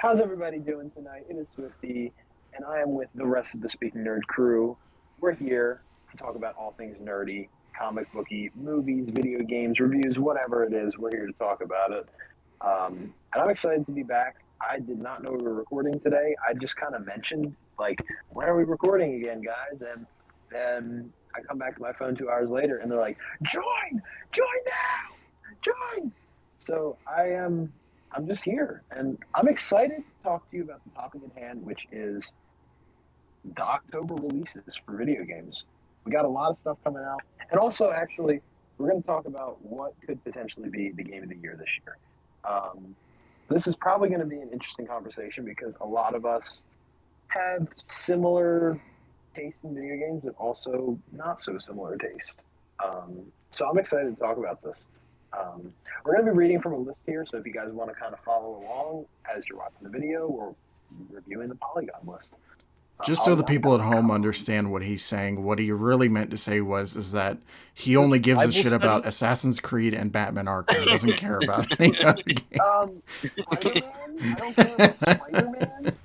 How's everybody doing tonight? It is Swifty, and I am with the rest of the Speaking Nerd crew. We're here to talk about all things nerdy, comic booky, movies, video games, reviews, whatever it is. We're here to talk about it. And I'm excited to be back. I did not know we were recording today. I just kind of mentioned, like, when are we recording again, guys? And then I come back to my phone 2 hours later, and they're like, join now, join. So I'm just here, and I'm excited to talk to you about the topic at hand, which is the October releases for video games. We got a lot of stuff coming out, and also, actually, we're going to talk about what could potentially be the game of the year this year. This is probably going to be an interesting conversation because a lot of us have similar taste in video games, but also not so similar taste. So I'm excited to talk about this. We're going to be reading from a list here, so if you guys want to kind of follow along as you're watching the video, we're reviewing the Polygon list. Just so the people at home understand what he's saying, what he really meant to say is that he only gives a shit about Assassin's Creed and Batman Arkham. He doesn't care about any other game. Spider-Man? I don't care about Spider-Man.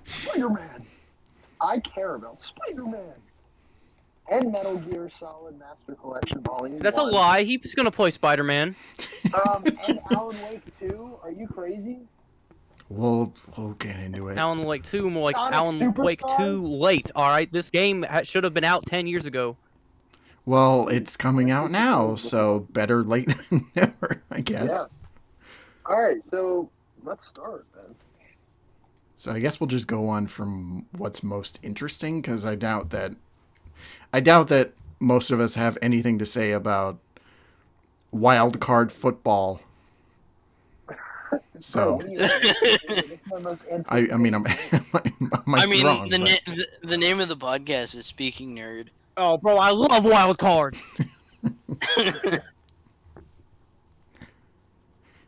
Spider-Man. I care about Spider-Man. And Metal Gear Solid Master Collection Volume That's 1. a lie. He's gonna play Spider-Man. And Alan Wake 2. Are you crazy? We'll get into it. Alan Wake 2, more like Sonic Alan Wake Superstars? 2 late. All right, this game should have been out 10 years ago. Well, it's coming out now, so better late than never, I guess. Yeah. All right, so let's start then. So I guess we'll just go on from what's most interesting, because I doubt that most of us have anything to say about wild card football. So, I mean, I mean, wrong, the name of the podcast is Speaking Nerd. Oh, bro, I love wild card.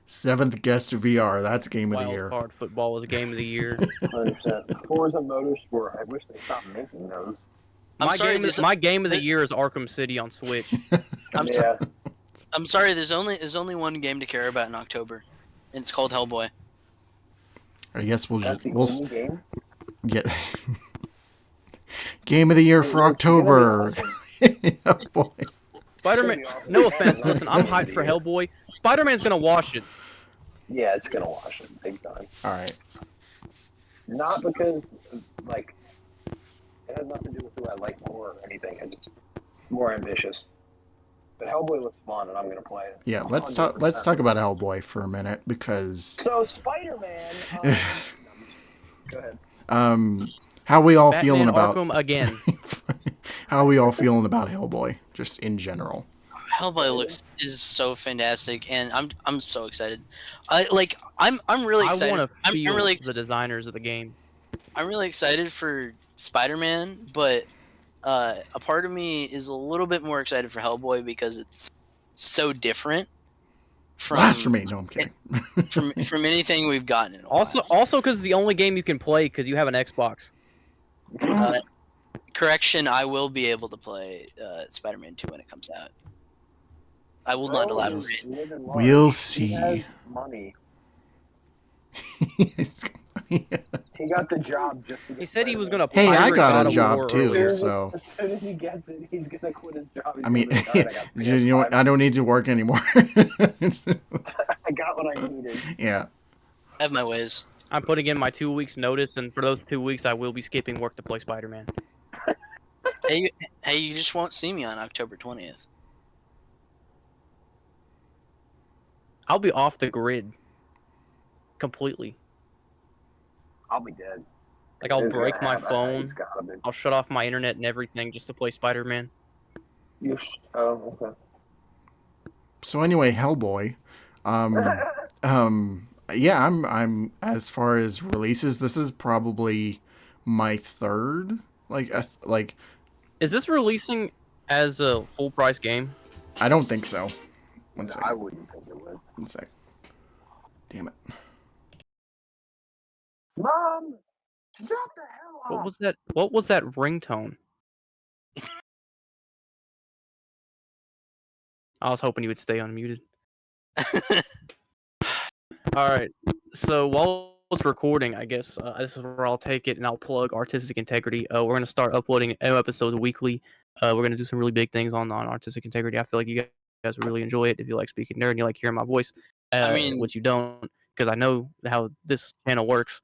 Seventh guest VR. That's game of the year. Wild card football is a game of the year. 100%. Forza Motorsport. I wish they stopped making those. My game of the year is Arkham City on Switch. I'm sorry. There's only one game to care about in October, and it's called Hellboy. I guess we'll game? Get game of the year for October. Hellboy. Spider-Man. No offense. Listen, I'm hyped for Hellboy. Spider-Man's gonna wash it. Yeah, it's gonna wash it big time. All right. Not because like it has nothing to do with who I like more or anything. It's just more ambitious. But Hellboy looks fun, and I'm gonna play it. Yeah, let's talk about Hellboy for a minute because. So Spider-Man. Go ahead. How we all Batman feeling about Arkham again? How are we all feeling about Hellboy, just in general? Hellboy is so fantastic, and I'm so excited. I'm really excited. I want to feel I'm really the designers of the game. I'm really excited for Spider-Man, but a part of me is a little bit more excited for Hellboy because it's so different from Blasphemy. No, I'm kidding. from anything we've gotten in a Also, because it's the only game you can play because you have an Xbox. Correction, I will be able to play Spider-Man 2 when it comes out. I will not elaborate. We'll see. He has money. He got the job just to get He said he was gonna. Hey, I pirate got God a of job War too, earlier. so. As soon as he gets it, he's gonna quit his job. I mean, you know what? I don't need to work anymore. I got what I needed. Yeah. I have my ways. I'm putting in my 2 weeks notice, and for those 2 weeks, I will be skipping work to play Spider-Man. Hey, you just won't see me on October 20th. I'll be off the grid. Completely. I'll be dead. Like, I'll It's break gonna my happen. phone. It's gotta be. I'll shut off my internet and everything just to play Spider-Man. Oh, okay. So anyway, Hellboy. Yeah, I'm as far as releases, this is probably my third. Like. Is this releasing as a full price game? I don't think so. One second. I wouldn't think it would. One sec. Damn it. Mom, shut the hell up. What was that ringtone? I was hoping you would stay unmuted. All right. So while it's recording, I guess this is where I'll take it and I'll plug Artistic Integrity. We're gonna start uploading new episodes weekly. We're gonna do some really big things on Artistic Integrity. I feel like you guys will really enjoy it if you like speaking nerd and you like hearing my voice. I mean, Which you don't, because I know how this channel works.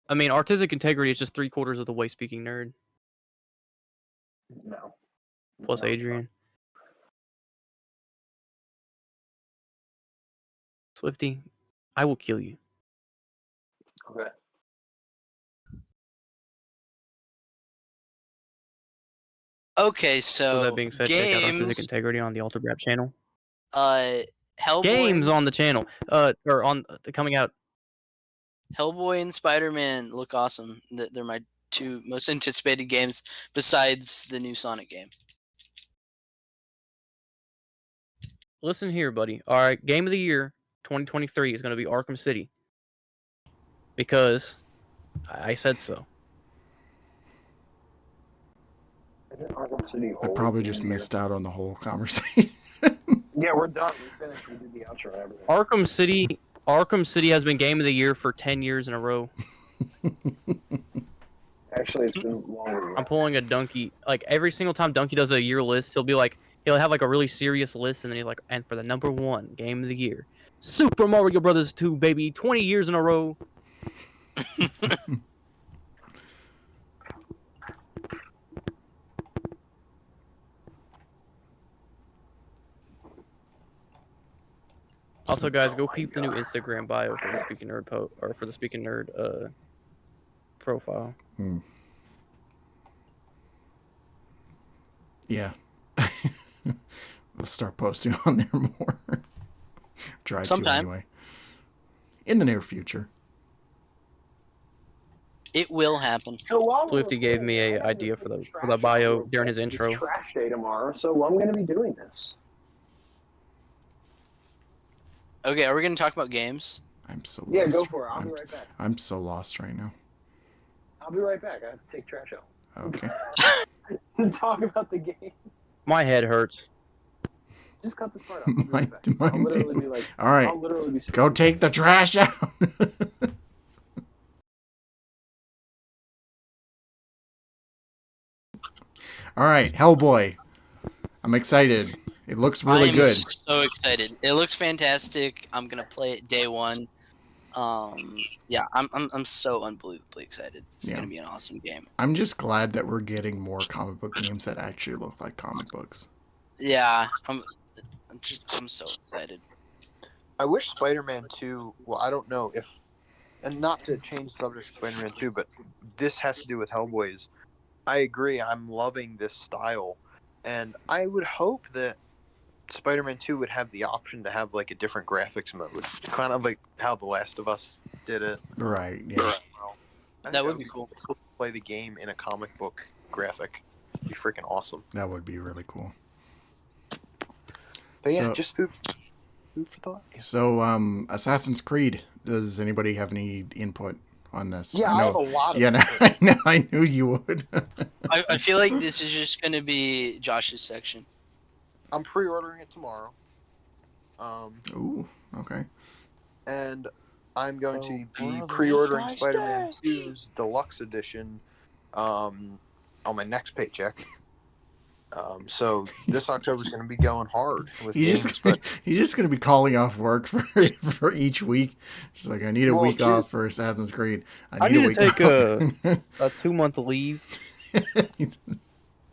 I mean, Artistic Integrity is just 3/4 of the way speaking nerd No. plus No. Adrian. Swifty, I will kill you. Okay. okay, so With that being said, check out Artistic games, Integrity on the Alter Rap channel. Hellboy, Games on the channel, or on coming out. Hellboy and Spider-Man look awesome. They're my two most anticipated games besides the new Sonic game. Listen here, buddy. All right, game of the year 2023 is going to be Arkham City because I said so. Isn't Arkham City I always probably the just end of the missed out on the whole conversation. year? Yeah, we're done. We finished. We did the outro and everything. Arkham City has been game of the year for 10 years in a row. Actually, it's been longer. I'm pulling a Donkey. Like every single time Donkey does a year list, he'll have like a really serious list, and then he's like, and for the number 1 game of the year, Super Mario Brothers 2, baby, 20 years in a row. Also, guys, go peep the new Instagram bio for the Speaking Nerd for the Speaking Nerd profile. Yeah. We'll start posting on there more. Try Sometime. to anyway. In the near future. It will happen. So while Swifty gave me a idea for the bio during his intro. It's trash day tomorrow, so I'm going to be doing this. Okay, are we going to talk about games? I'm so Yeah, lost. go for it. I'll be right back. I'm so lost right now. I'll be right back. I have to take trash out. Okay. Just talk about the game. My head hurts. Just cut this part out. I'll be right back. Mine I'll literally too. be like, All right. I'll literally be Go take the trash out. All right, Hellboy. I'm excited. It looks really I am good. so excited. It looks fantastic. I'm gonna play it day one. Yeah, I'm so unbelievably excited. This is gonna be an awesome game. I'm just glad that we're getting more comic book games that actually look like comic books. Yeah, I'm so excited. I wish Spider-Man 2. Well, I don't know if, and not to change the subject of Spider-Man 2, but this has to do with Hellboy's. I agree. I'm loving this style, and I would hope that Spider-Man 2 would have the option to have like a different graphics mode, kind of like how The Last of Us did it. Right. Yeah. That would be cool. To play the game in a comic book graphic. It'd be freaking awesome. That would be really cool. But yeah, So- just food for thought. So, Assassin's Creed. Does anybody have any input on this? Yeah, I have a lot of. Yeah, I knew you would. I feel like this is just gonna be Josh's section. I'm pre-ordering it tomorrow. Ooh, okay. And I'm going to be brother, pre-ordering this guy's Spider-Man dead. 2's Deluxe Edition on my next paycheck. So this October is going to be going hard with games, but He's just gonna be calling off work for each week. Just like, I need a Well, week dude, off for Assassin's Creed. I need a to week take off. a 2-month leave.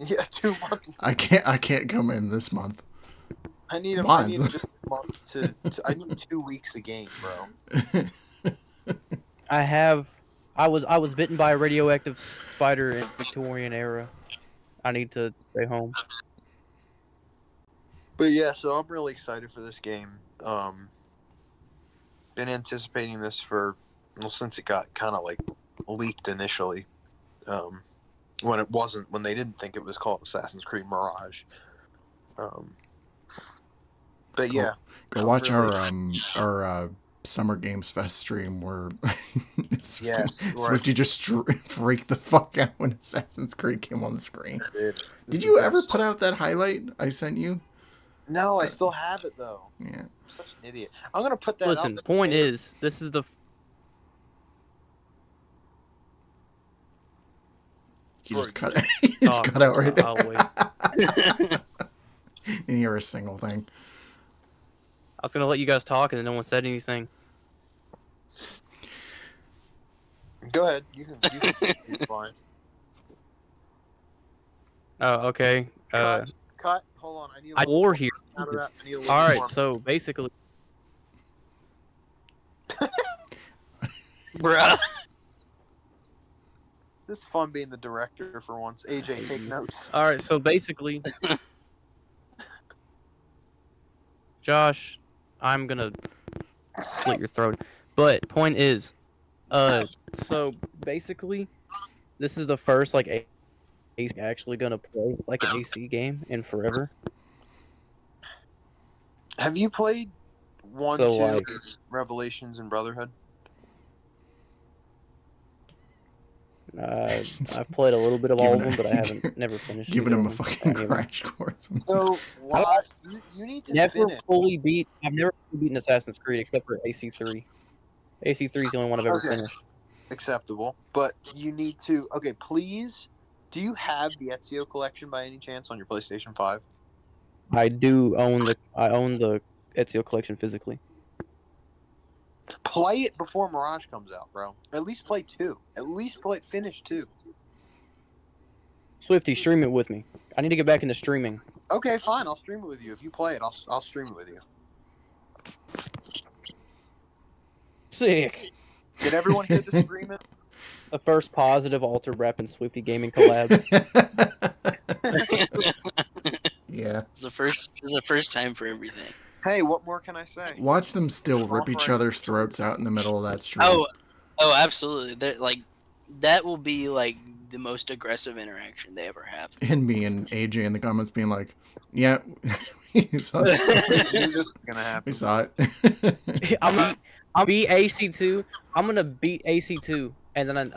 yeah, 2 months. I can't come in this month. I need Month. just a month to I need 2 weeks a game, bro. I was bitten by a radioactive spider in Victorian era. I need to stay home. But yeah, so I'm really excited for this game. Been anticipating this since it got kind of like leaked initially. When they didn't think it was called Assassin's Creed Mirage. But yeah, Go I'm watch really our Summer Games Fest stream where Yes, Swifty just freaked the fuck out when Assassin's Creed came on the screen. dude, Did you ever put out that highlight I sent you? No, I still have it though. Yeah. I'm such an idiot. I'm gonna put that. Listen, out the point there. is, this is the. He Bro, just you cut. He just Talk. cut out right there. I'll wait. And hear a single thing. I was gonna let you guys talk, and then no one said anything. Go ahead. You can it's fine. Oh, okay. Cut. Hold on. I need a I little war more here. out of that. I need a little All right, more. so basically, Bruh. This is fun being the director for once. AJ, take notes. all right, so basically, Josh, I'm gonna slit your throat. But point is, so basically, this is the first like AC actually gonna play like an AC game in forever. Have you played 1, So, 2, like- Revelations and Brotherhood? I've played a little bit of all of them, but I haven't never finished. Giving either him a of them, fucking any of them. crash course. So why you need to Never finish? fully beat. I've never fully beaten Assassin's Creed except for AC3. AC3 is the only one I've ever Okay. finished. Acceptable, but you need to. Okay, please. Do you have the Ezio collection by any chance on your PlayStation 5? I do own the. I own the Ezio collection physically. Play it before Mirage comes out, bro. At least play 2. At least finish 2. Swifty, stream it with me. I need to get back into streaming. Okay, fine. I'll stream it with you. If you play it, I'll stream it with you. Sick. Did everyone hear the streaming? The first positive Alter Rep and Swifty gaming collab. Yeah. It's the first time for everything. Hey, what more can I say? Watch them still rip each other's throats out in the middle of that stream. Oh, absolutely. That will be like the most aggressive interaction they ever have. And me and AJ in the comments being like, yeah, we saw it. This is gonna happen. We saw it. I'll beat AC2. I'm gonna beat AC2, and then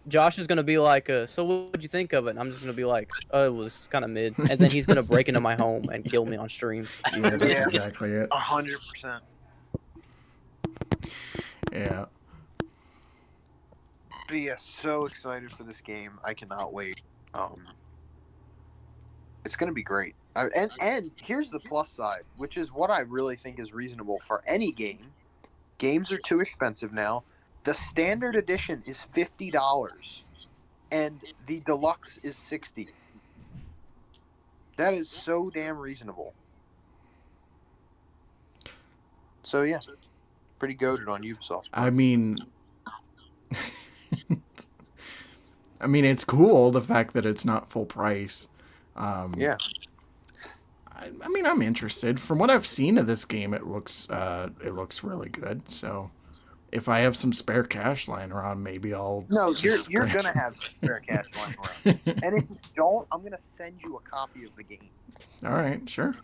Josh is gonna be like, "So what'd you think of it?" And I'm just gonna be like, "Oh, it was kind of mid." And then he's gonna break into my home and kill me on stream. Yeah, that's Yeah. exactly it. 100%. Yeah. But yeah, so excited for this game. I cannot wait. It's gonna be great. And here's the plus side, which is what I really think is reasonable for any game. Games are too expensive now. The standard edition is $50, and the deluxe is $60. That is so damn reasonable. So yeah, pretty goated on Ubisoft. I mean, it's cool the fact that it's not full price. Yeah. I mean, I'm interested. From what I've seen of this game, it looks really good. So, if I have some spare cash lying around, maybe I'll. No, just you're grab- gonna have spare cash lying around. And if you don't, I'm gonna send you a copy of the game. All right, sure.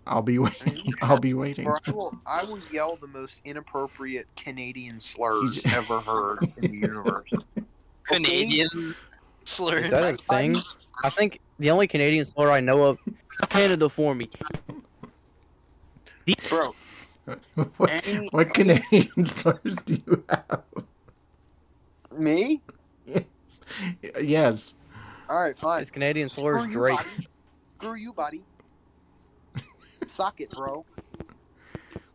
I'll be waiting. I'll be waiting. Or I will yell the most inappropriate Canadian slurs You- ever heard in the universe. Canadian slurs. Is that a thing? I think the only Canadian slur I know of is Canada for me. Bro, What Canadian stars do you have? me? Yes. Yes. Alright, fine. His Canadian slur is Screw you, Drake. buddy. Screw you, buddy. Suck it, bro.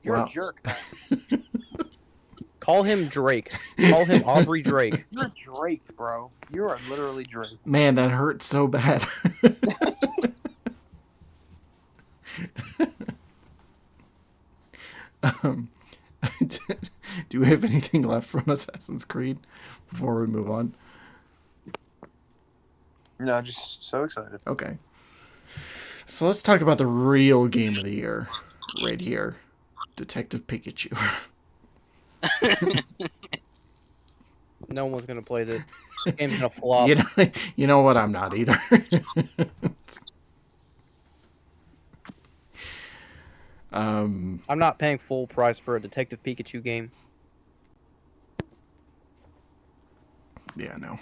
You're Wow. a jerk. Call him Drake. Call him Aubrey Drake. You're Drake, bro. You are literally Drake. Man, that hurts so bad. um, do we have anything left from Assassin's Creed before we move on? No, just so excited. Okay. So let's talk about the real game of the year right here. Detective Pikachu. No one's gonna play this. This game's gonna flop. You know what? I'm not either. I'm not paying full price for a Detective Pikachu game. Yeah, no.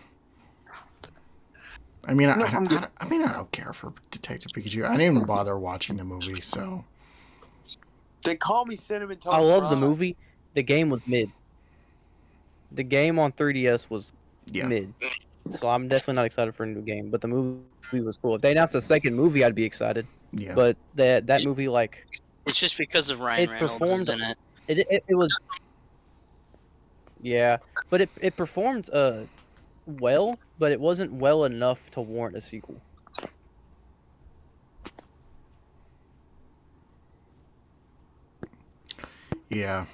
I mean, No, I don't care for Detective Pikachu. I didn't even bother watching the movie, so They call me Cinnamon Toast I love the Fry. movie. The game was mid. The game on 3DS was yeah. mid. So I'm definitely not excited for a new game. But the movie was cool. If they announced a second movie, I'd be excited. Yeah. But that movie, like, It's just because of Ryan It Reynolds performed- is in it. it was. Yeah, but it performed well, but it wasn't well enough to warrant a sequel. Yeah.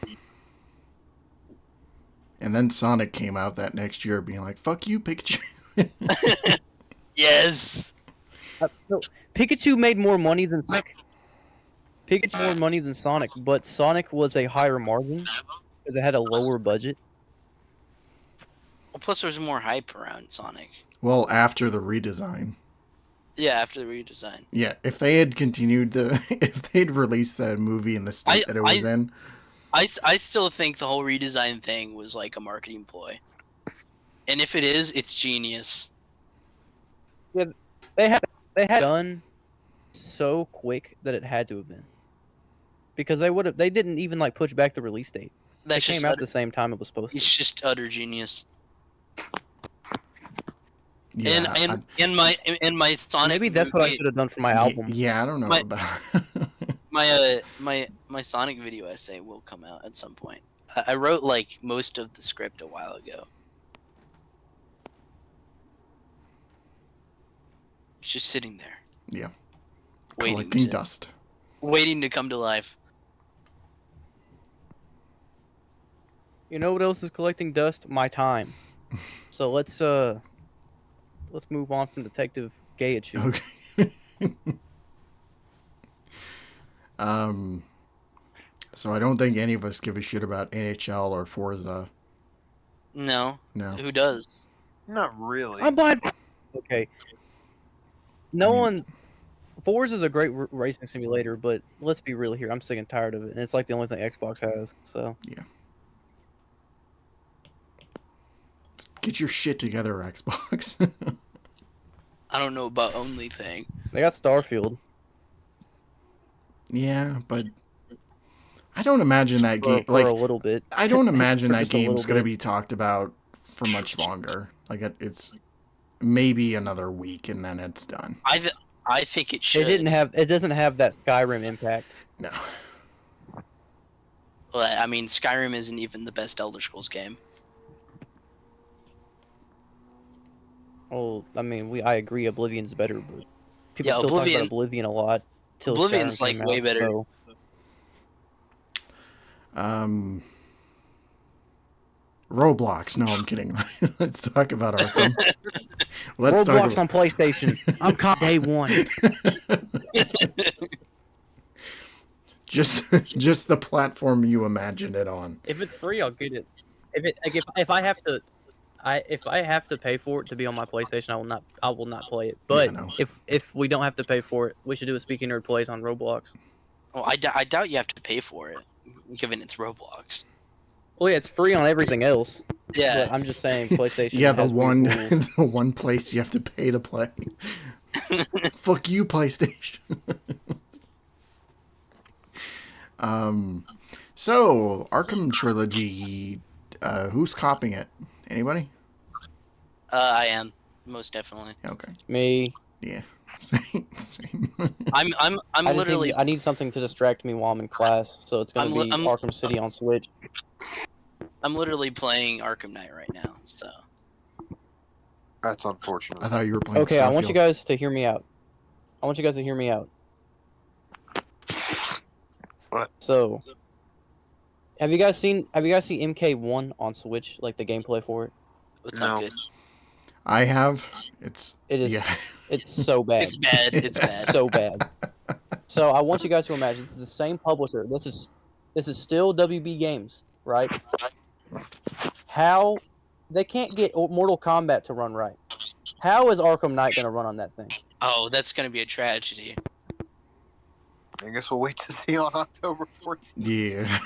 And then Sonic came out that next year being like, fuck you, Pikachu. Yes. No, Pikachu made more money than Sonic. Pikachu made more money than Sonic, but Sonic was a higher margin because it had a lower budget. Well, plus there's more hype around Sonic. Well, after the redesign. Yeah, after the redesign. Yeah, if they had continued to, if they'd released that movie in the state that it was in. I still think the whole redesign thing was like a marketing ploy. And if it is, it's genius. They had done so quick that it had to have been, because they didn't even like push back the release date. That's It just came out utter, the same time it was supposed to. it's just utter genius. Yeah, in my Sonic Maybe that's what I movie- should have done for my album. Yeah, I don't know My- about. my Sonic video essay will come out at some point. I wrote like most of the script a while ago. It's just sitting there. Yeah. Waiting Collecting to, dust. waiting to come to life. You know what else is collecting dust? My time. So let's move on from Detective Gaiachu. Okay. So I don't think any of us give a shit about NHL or Forza. No, No. who does? Not really. I'm buying. Okay. No I mean- one. Forza is a great racing simulator, but let's be real here. I'm sick and tired of it, and it's like the only thing Xbox has. So Get your shit together, Xbox. I don't know about only thing. they got Starfield. Yeah, but I don't imagine that For, game. for Like, a little bit. I don't imagine For that just a little game's gonna bit. be talked about for much longer. Like, it's maybe another week and then it's done. I think it should. It doesn't have that Skyrim impact. No. Well, I mean, Skyrim isn't even the best Elder Scrolls game. Well, I mean, I agree. Oblivion's better, but people Yeah, still talk Oblivion- about Oblivion a lot. Till Oblivion's, Skyrim like, came way out, better. So. Roblox. No, I'm kidding. Let's talk about Arkham. Let's Roblox talk on PlayStation. I'm caught day one. just the platform you imagine it on. If it's free, I'll get it. If I have to pay for it to be on my PlayStation, I will not play it. But no. if we don't have to pay for it, we should do a Speaking Nerd Plays on Roblox. Oh, I doubt you have to pay for it, given it's Roblox. Well, yeah, it's free on everything else. Yeah. But I'm just saying PlayStation. Yeah, the has one pretty cool- the one place you have to pay to play. Fuck you, PlayStation. So Arkham Trilogy, who's copying it? Anybody? I am most definitely. Okay. Me. Yeah. Same. I'm I just literally. I need something to distract me while I'm in class, so it's gonna I'm be li- I'm- Arkham City on Switch. I'm literally playing Arkham Knight right now. So That's unfortunate. I thought you were playing. Okay, I want you Starfield. guys to hear me out. What? So, have you guys seen MK1 on Switch, like the gameplay for it? it's No. not good. I have. It's. It is. Yeah. It's so bad. It's bad. It's bad. So bad. So I want you guys to imagine this is the same publisher. This is still WB Games, right? How they can't get Mortal Kombat to run right? How is Arkham Knight gonna run on that thing? Oh, that's gonna be a tragedy. I guess we'll wait to see on October 14th. Yeah.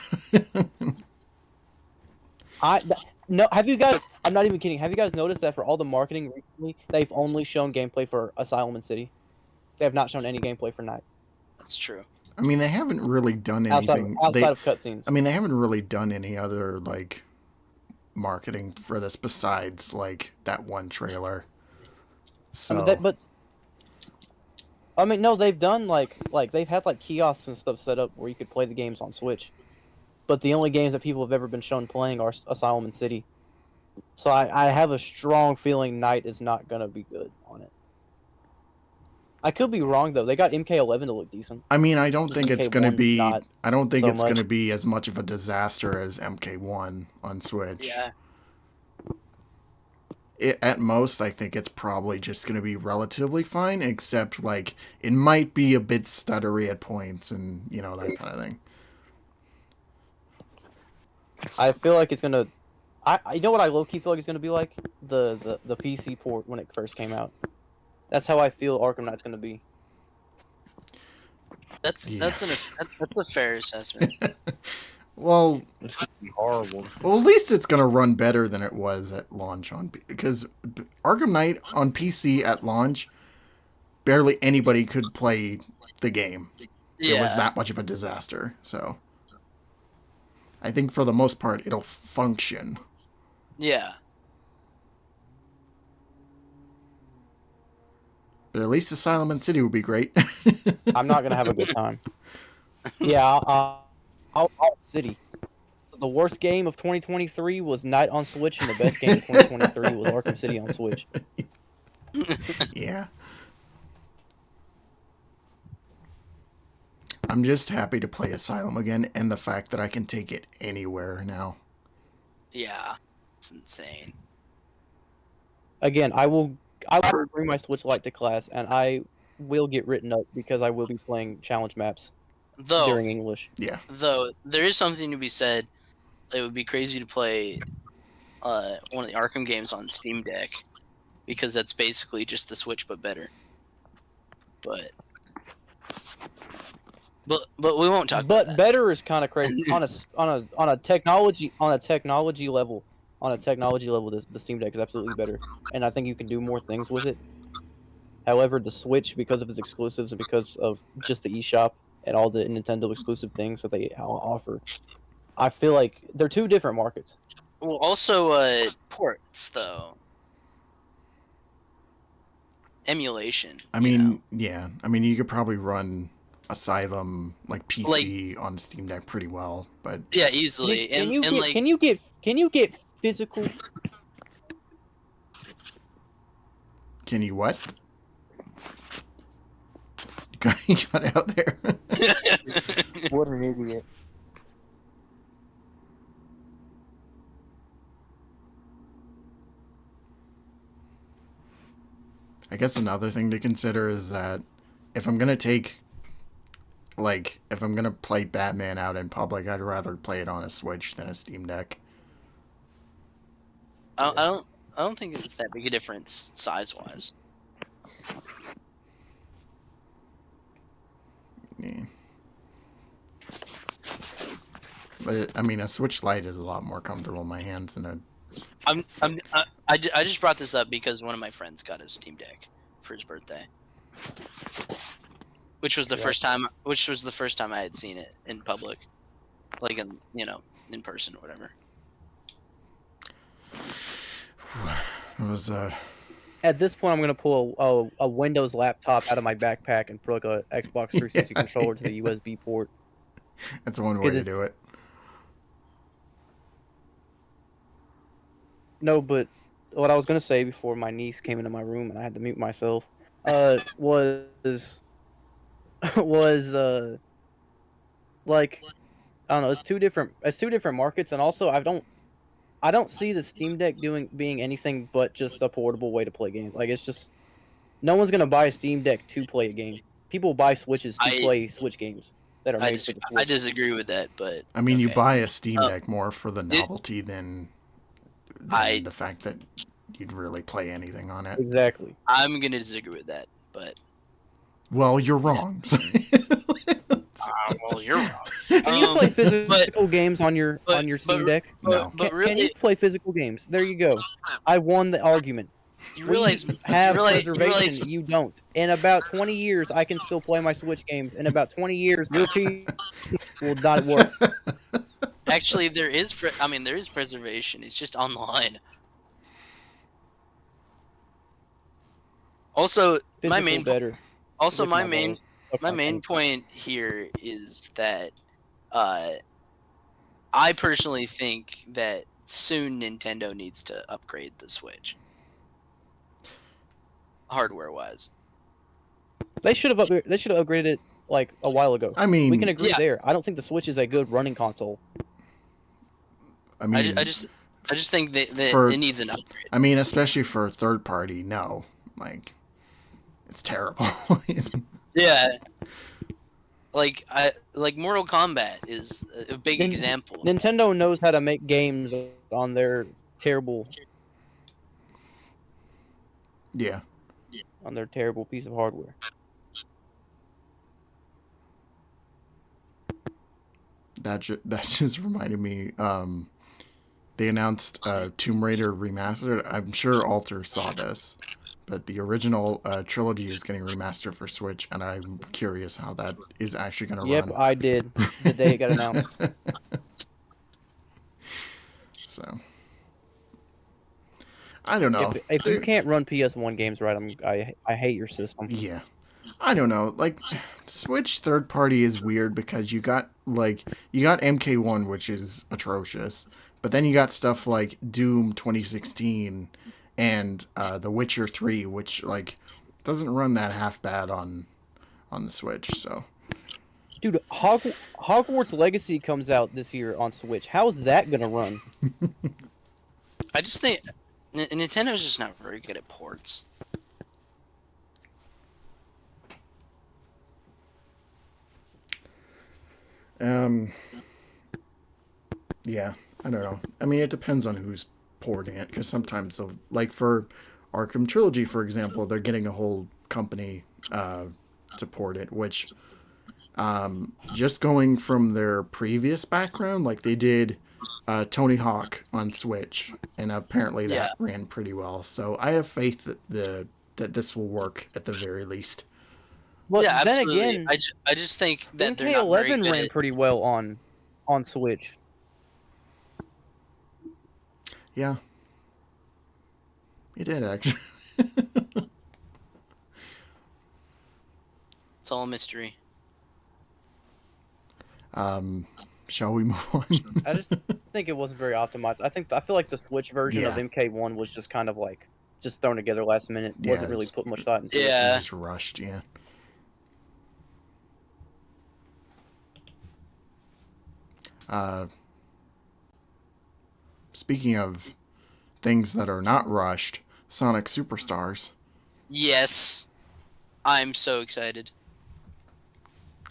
No, have you guys? I'm not even kidding. Have you guys noticed that for all the marketing recently, they've only shown gameplay for Asylum and City? They have not shown any gameplay for Night That's true. I mean, they haven't really done anything. outside of cutscenes. I mean, they haven't really done any other like marketing for this besides like that one trailer. So, no, they've done like they've had like kiosks and stuff set up where you could play the games on Switch. But the only games that people have ever been shown playing are Asylum and City. So I have a strong feeling Night is not gonna be good on it. I could be wrong though. They got MK11 to look decent. I mean, I don't think it's going to MK1 be. not I don't think so it's going to much. be as much of a disaster as MK1 on Switch. Yeah. At most, I think it's probably just going to be relatively fine, except like it might be a bit stuttery at points and that kind of thing. I feel like it's gonna. You know what I low key feel like it's gonna be like the PC port when it first came out. That's how I feel Arkham Knight's gonna be. That's a fair assessment. Well, It's gonna be horrible. well, at least it's going to run better than it was at launch because Arkham Knight on PC at launch, barely anybody could play the game. It was that much of a disaster. So, I think for the most part, it'll function. Yeah. But at least Asylum and City would be great. I'm not gonna have a good time. Yeah, I'll City. The worst game of 2023 was Night on Switch, and the best game of 2023 was Arkham City on Switch. Yeah. I'm just happy to play Asylum again, and the fact that I can take it anywhere now. Yeah. It's insane. Again, I will bring my Switch Lite to class, and I will get written up because I will be playing challenge maps during English. Yeah. Though there is something to be said. It would be crazy to play one of the Arkham games on Steam Deck because that's basically just the Switch but better. But we won't talk about that. Better is kind of crazy on a technology level. On a technology level, the Steam Deck is absolutely better, and I think you can do more things with it. However, the Switch, because of its exclusives and because of just the eShop and all the Nintendo exclusive things that they offer, I feel like they're two different markets. Well, also ports though. Emulation. I mean, yeah. I mean, you could probably run Asylum like PC on Steam Deck pretty well, but yeah, easily. Can you get physical? Can you what? You got out there. What an idiot! I guess another thing to consider is that if I'm gonna play Batman out in public, I'd rather play it on a Switch than a Steam Deck. I don't think it's that big a difference size wise. Yeah. But I mean, a Switch Lite is a lot more comfortable in my hands than a. I just brought this up because one of my friends got a Steam Deck for his birthday, which was the first time I had seen it in public, like in person or whatever. It was At this point, I'm gonna pull a Windows laptop out of my backpack and plug a Xbox 360 controller to the USB port. That's one way to do it. No, but what I was gonna say before my niece came into my room and I had to mute myself was like, I don't know. It's two different markets, and also I don't see the Steam Deck being anything but just a portable way to play games. Like, it's just no one's gonna buy a Steam Deck to play a game. People buy Switches to play Switch games that are made for the Switch. I disagree with that, but I mean, you buy a Steam Deck more for the novelty than the fact that you'd really play anything on it. Exactly. I'm gonna disagree with that, but well, you're wrong. well, you're wrong. Can you play physical games on your Steam Deck? No. But really, can you play physical games? There you go. I won the argument. You realize have you preservation. realize You don't. In about 20 years, I can still play my Switch games. In about 20 years, your PC will not work. actually there is there is preservation. It's just online. Also, my Physical main better. also Lick my my main balls. Suck my my main thumb. point here is that uh I personally think that soon Nintendo needs to upgrade the Switch, hardware wise. They should have upgraded it like a while ago. I We can mean, agree Yeah. there. I don't think the Switch is a good running console. I mean, I just think that for- it needs an upgrade. I mean, especially for a third party, no, like, it's terrible. Yeah. Like Mortal Kombat is a big Nin- example. Nintendo knows how to make games on their terrible Yeah. piece of hardware. That just reminded me. They announced Tomb Raider Remastered. I'm sure Alter saw this, but the original trilogy is getting remastered for Switch, and I'm curious how that is actually going to Yep, run. I did the day it got announced. So, I don't know. If you can't run PS1 games right, I hate your system. Yeah. I don't know. Like, Switch third party is weird because you got MK1, which is atrocious, but then you got stuff like Doom 2016 and The Witcher 3, which like doesn't run that half bad on the Switch. So, Dude, Hogwarts Legacy comes out this year on Switch. How's that gonna run? I just think Nintendo's just not very good at ports. Yeah, I don't know. I mean, it depends on who's porting it, because sometimes they'll, like for Arkham Trilogy, for example, they're getting a whole company to port it, which just going from their previous background, like they did Tony Hawk on Switch, and apparently that ran pretty well. So I have faith that that this will work at the very least. But yeah, then absolutely. again, I just think that they're not very MK11 good ran at, pretty well on Switch. Yeah, it did actually. It's all a mystery. Shall we move on? I just think it wasn't very optimized. I feel like the Switch version of Yeah. MK1 was just kind of like just thrown together last minute. Yeah, Wasn't really put much thought into it. Yeah. Just rushed, yeah. Speaking of things that are not rushed, Sonic Superstars. Yes. I'm so excited.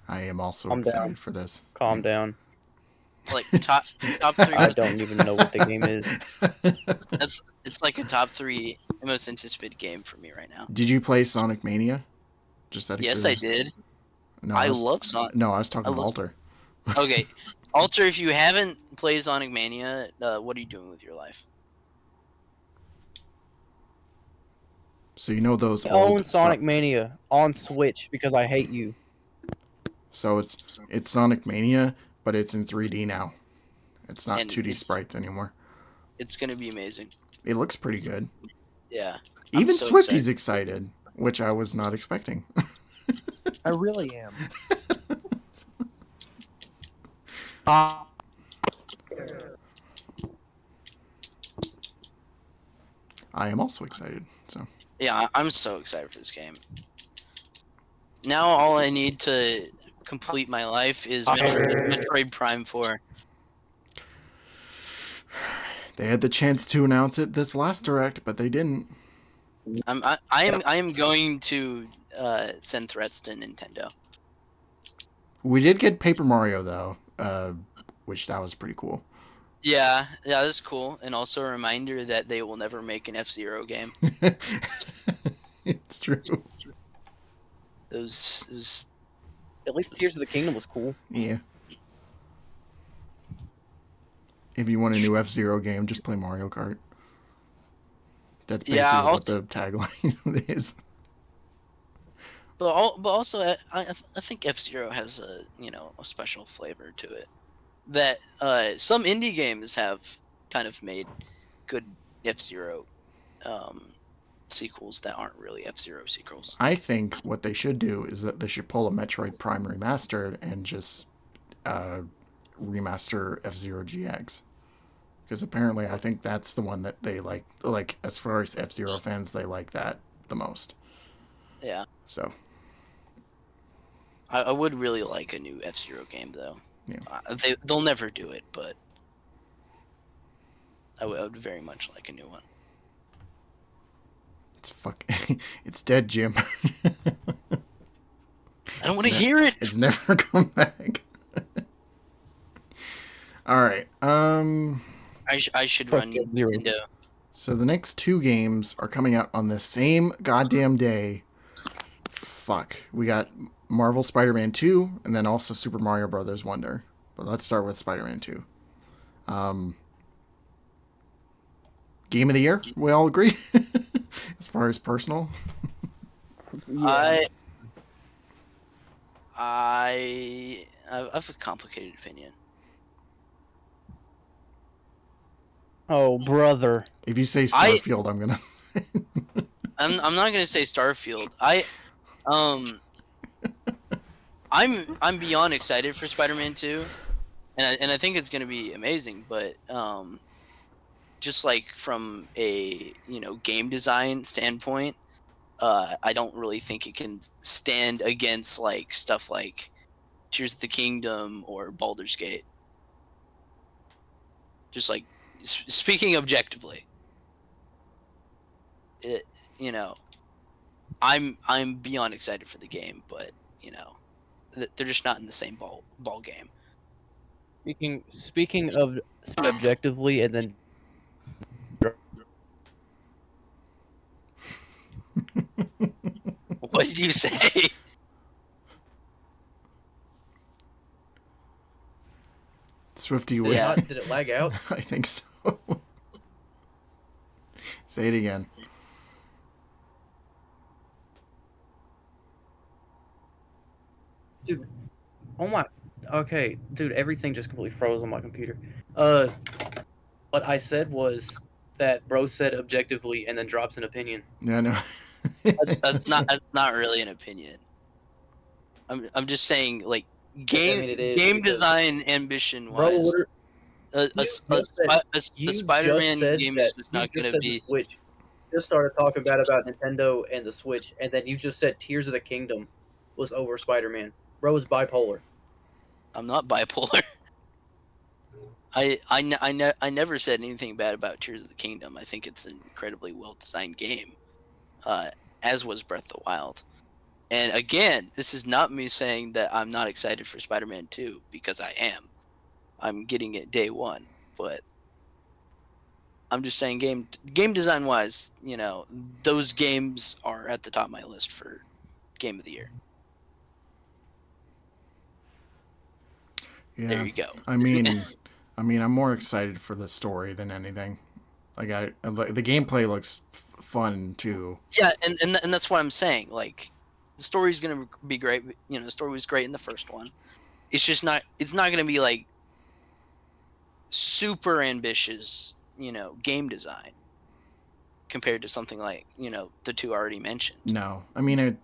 I am also Calm excited down. for this. Calm down. Like top 3 I don't even know what the game is. it's like a top 3 most anticipated game for me right now. Did you play Sonic Mania? Just out of Yes, I curiosity. did. No, I was- love Sonic. No, I was talking I to love- Walter. Okay. Alter, if you haven't played Sonic Mania, what are you doing with your life? So you know those I own old Sonic Mania on Switch because I hate you. So it's Sonic Mania, but it's in 3D now. It's not And 2D it's- sprites anymore. It's gonna be amazing. It looks pretty good. Yeah. I'm Even so Swifty's excited, which I was not expecting. I really am. I am also excited. So Yeah, I'm so excited for this game. Now all I need to complete my life is Metroid Prime 4. they had the chance to announce it this last direct, but they didn't. I am going to send threats to Nintendo. We did get Paper Mario though, which that was pretty cool. Yeah, that's cool, and also a reminder that they will never make an F-Zero game. It's true. Those At least Tears of the Kingdom was cool. Yeah. If you want a new F-Zero game, just play Mario Kart. That's Yeah, basically what also- the tagline is. But also, I think F Zero has a a special flavor to it that some indie games have kind of made good F Zero sequels that aren't really F Zero sequels. I think what they should do is that they should pull a Metroid Prime Remastered and just remaster F-Zero GX. Because apparently I think that's the one that they like. Like, as far as F-Zero fans, they like that the most. Yeah, So, I would really like a new F Zero game though. Yeah. They'll never do it, but I would very much like a new one. it's dead, Jim. I don't want to hear it. It's never come back. All right. I should Fuck run F-Zero. Nintendo. So the next two games are coming out on the same goddamn day. Fuck. We got Marvel Spider-Man 2 and then also Super Mario Brothers Wonder. But let's start with Spider-Man 2. Game of the year? We all agree? As far as personal? I have a complicated opinion. Oh, brother. If you say Starfield, I'm gonna... I'm not gonna say Starfield. I'm beyond excited for Spider-Man 2, and I think it's gonna be amazing. But just like from a game design standpoint, I don't really think it can stand against like stuff like Tears of the Kingdom or Baldur's Gate. Just like speaking objectively, I'm beyond excited for the game, but they're just not in the same ball game. Speaking of objectively, and then What did you say? Swifty, Yeah. did it lag out? I think so. Say it again. Dude, oh my. Okay, dude, everything just completely froze on my computer. What I said was that bro said objectively and then drops an opinion. Yeah, no. That's not really an opinion. I'm just saying like game it is, game because- design ambition Bro, wise. literally- A you Spider-Man just said game that- is just you not just going to said be. the Switch. You just started talking bad about Nintendo and the Switch, and then you just said Tears of the Kingdom was over Spider-Man. Bro is bipolar. I'm not bipolar. I never said anything bad about Tears of the Kingdom. I think it's an incredibly well designed game, as was Breath of the Wild. And again, this is not me saying that I'm not excited for Spider-Man 2 because I am. I'm getting it day one, but I'm just saying game design wise, those games are at the top of my list for game of the year. Yeah. There you go. I mean, I'm more excited for the story than anything. Like the gameplay looks fun too. Yeah, and that's what I'm saying. Like, the story's gonna be great. The story was great in the first one. It's just not. It's not gonna be like super ambitious, game design compared to something like the two already mentioned. No, I mean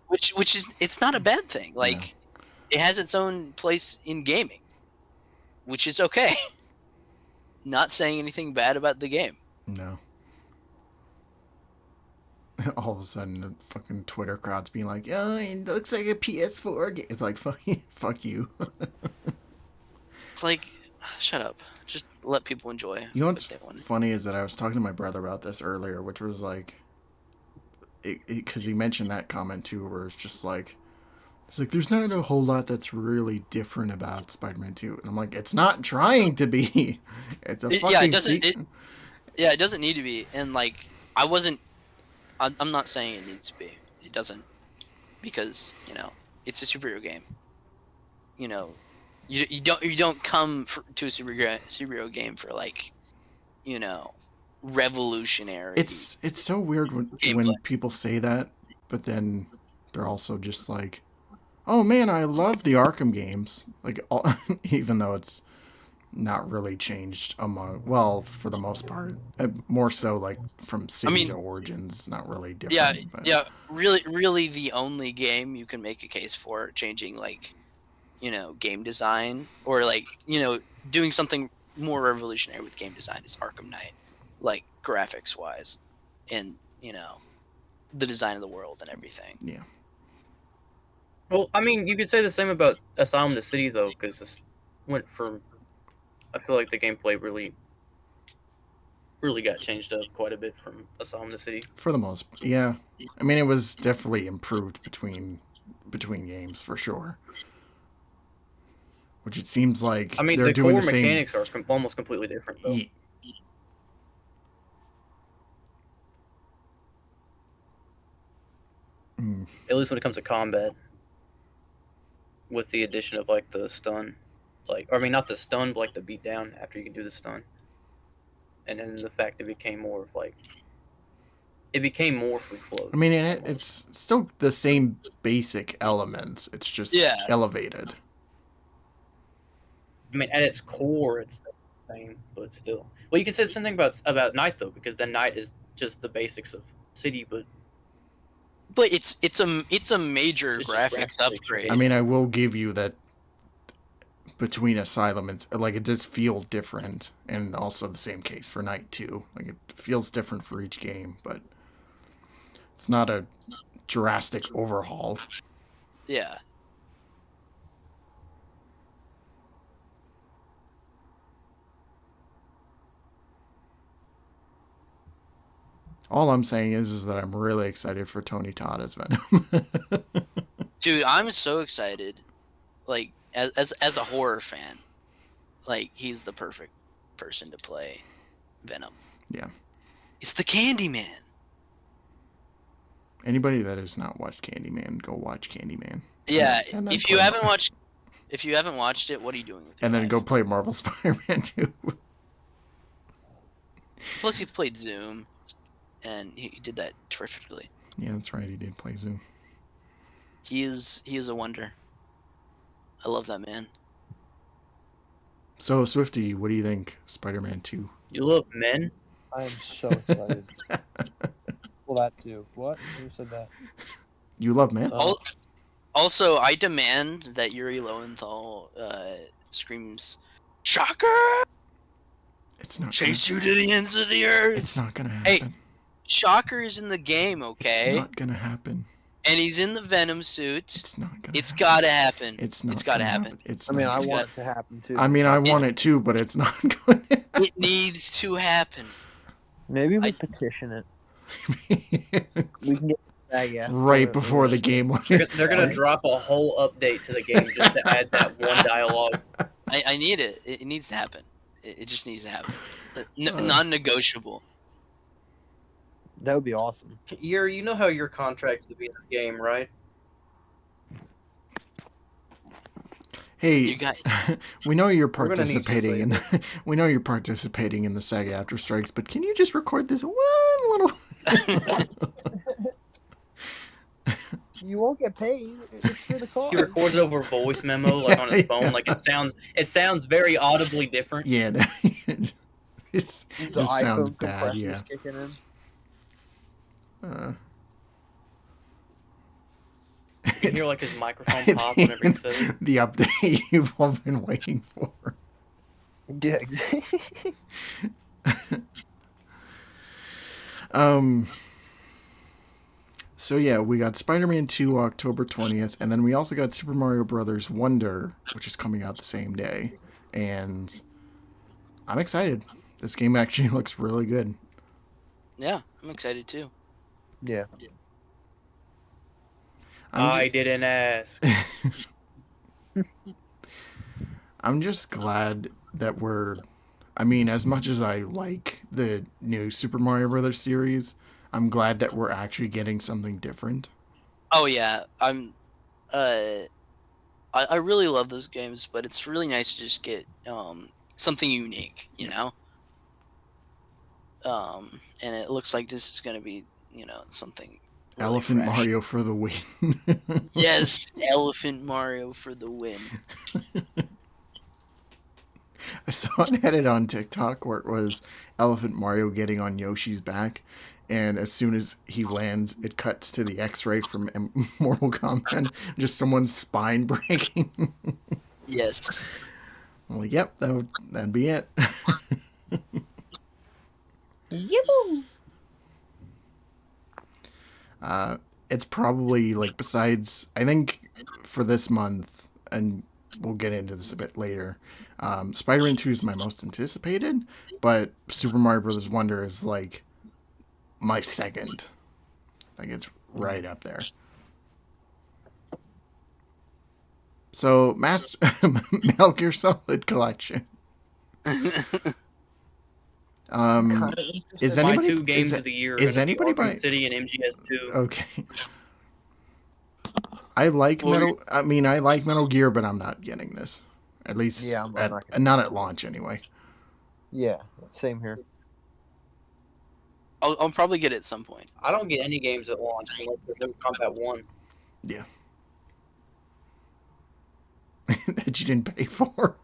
Which is it's not a bad thing. Like, it has its own place in gaming, which is okay. Not saying anything bad about the game. no. All of a sudden, the fucking Twitter crowd's being like, "Oh, it looks like a PS4 game." It's like, fuck you. It's like, shut up. Just let people enjoy. You know what's what they want. funny is that I was talking to my brother about this earlier, which was like, because he mentioned that comment too, where it's just like, there's not a whole lot that's really different about Spider-Man 2, and I'm like, it's not trying to be. It's a fucking Yeah, it doesn't. sequel. It doesn't need to be. And like, I'm not saying it needs to be. It doesn't, because it's a superhero game. You don't come to a superhero game for like, revolutionary. It's so weird when Gameplay. people say that, but then they're also just like, "Oh man, I love the Arkham games." Like, even though it's not really changed for the most part, more so like from City to Origins, not really different. Yeah. Really, the only game you can make a case for changing, like, game design, or like, doing something more revolutionary with game design is Arkham Knight, like graphics wise, and the design of the world and everything. Yeah. Well, I mean, you could say the same about Asylum the City though, because this went from. I feel like the gameplay really got changed up quite a bit from Asylum the City. For the most, yeah. I mean, it was definitely improved between games for sure. Which it seems like I mean, they're the doing core the same. mechanics are almost completely different though. At least when it comes to combat, with the addition of like the stun, not the stun, but like the beat down after you can do the stun, and then the fact it became more of like it became more free flow. I mean, it's still the same basic elements. It's just elevated. I mean, at its core, it's the same, but still. Well, you can say the same thing about Night though, because then Night is just the basics of City, but it's a major graphics upgrade. I mean, I will give you that between Asylum and like it does feel different, and also the same case for Night 2. Like it feels different for each game, but it's not a drastic overhaul. Yeah. All I'm saying is that I'm really excited for Tony Todd as Venom. Dude, I'm so excited. Like, as a horror fan, like, he's the perfect person to play Venom. Yeah. It's the Candyman. Anybody that has not watched Candyman, go watch Candyman. Yeah, if you haven't watched it, what are you doing with it? And then go play Marvel Spider-Man 2. Plus, he played Zoom, and he did that terrifically. Yeah, that's right. He did play Zoom. He is a wonder. I love that man. So, Swifty, what do you think? Spider-Man 2. You love men? I am so excited. Well, that too. What? Who said that? You love men? Also, I demand that Yuri Lowenthal screams, "Shocker!" It's not chase you to the ends of the earth. It's not gonna happen. Hey, Shocker is in the game, okay? It's not gonna happen. And he's in the Venom suit. It's not gonna. It's gotta happen. It's not. It's gotta gonna happen. I want it to happen too. I mean, I want it too, but it's not going to happen. It needs to happen. Maybe we petition it. We can get that right before the game. They're gonna drop a whole update to the game just to add that one dialogue. I need it. It needs to happen. It just needs to happen. Non-negotiable. That would be awesome. You know how you're contracted to be in the game, right? Hey, we know you're We're gonna need to participating in the, we know you're participating in the Sega After Strikes, but can you just record this one little? You won't get paid. It's for the cause. He records it over a voice memo, like on his phone. Like it sounds very audibly different. Yeah, it just sounds bad. Yeah. Kicking in. You can hear like his microphone pop whenever he says it. The update you've all been waiting for. Yeah, exactly. So yeah, we got Spider-Man 2 October 20th, and then we also got Super Mario Brothers Wonder, which is coming out the same day. And I'm excited. This game actually looks really good. Yeah, I'm excited too. Yeah. I didn't ask. I'm just glad that I mean, as much as I like the new Super Mario Brothers series, I'm glad that we're actually getting something different. Oh yeah, I really love those games, but it's really nice to just get something unique, you know? and it looks like this is going to be, something. Really Elephant fresh. Mario for the win. Yes, Elephant Mario for the win. I saw an edit on TikTok where it was Elephant Mario getting on Yoshi's back, and as soon as he lands, it cuts to the X-ray from Mortal Kombat, just someone's spine breaking. Yes. I'm like, yep, that'd be it. It's probably like, besides, I think for this month, and we'll get into this a bit later, Spider-Man 2 is my most anticipated, but Super Mario Bros. Wonder is like my second. Like, it's right up there. So, Metal Gear Solid Collection. Is My anybody 2 games of the year is are gonna be anybody Arkham by City and MGS2. Okay. I like Well, I like Metal Gear, but I'm not getting this. At least Yeah, I'm not gonna- not at launch anyway. Yeah, same here. I'll probably get it at some point. I don't get any games at launch unless they're Mortal Kombat 1. That you didn't pay for.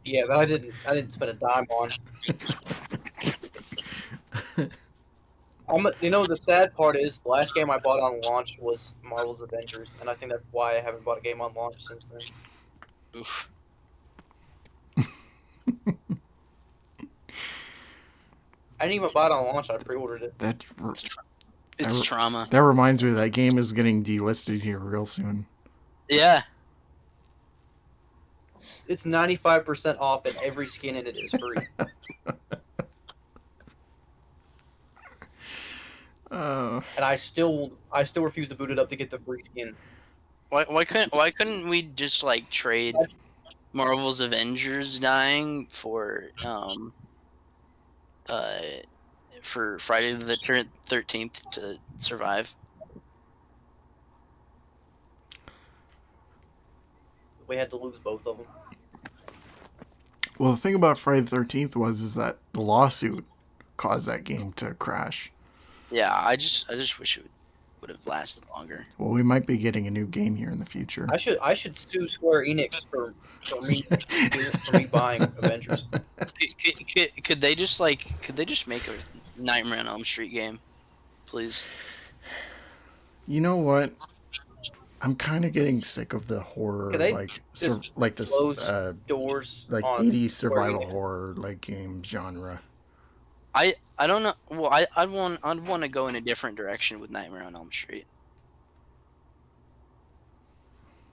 Yeah, that I didn't spend a dime on. The sad part is the last game I bought on launch was Marvel's Avengers, and I think that's why I haven't bought a game on launch since then. Oof. I didn't even buy it on launch. I pre-ordered it. It's trauma. That reminds me that game is getting delisted here real soon. Yeah. It's 95% off, and every skin in it is free. And I still refuse to boot it up to get the free skin. Why couldn't we just like trade Marvel's Avengers dying for Friday the 13th to survive? We had to lose both of them. Well, the thing about Friday the 13th is that the lawsuit caused that game to crash. Yeah, I just wish it would have lasted longer. Well, we might be getting a new game here in the future. I should sue Square Enix for me buying Avengers. Could they just make a Nightmare on Elm Street game, please? You know what? I'm kind of getting sick of the horror, Could they like this, close doors like on 80s survival Square Enix? horror like game genre. I don't know. Well, I'd want to go in a different direction with Nightmare on Elm Street.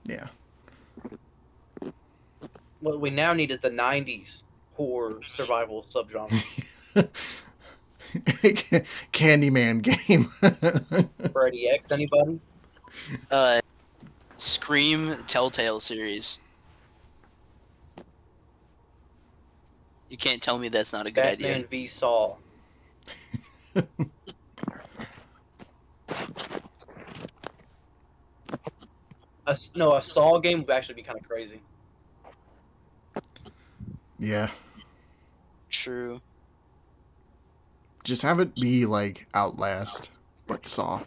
Yeah. What we now need is the 90s horror survival subgenre. Candyman game. Freddy X, anybody? Scream Telltale series. You can't tell me that's not a good Batman idea. v Saw. A Saw game would actually be kind of crazy. Yeah. True. Just have it be like Outlast, but Saw.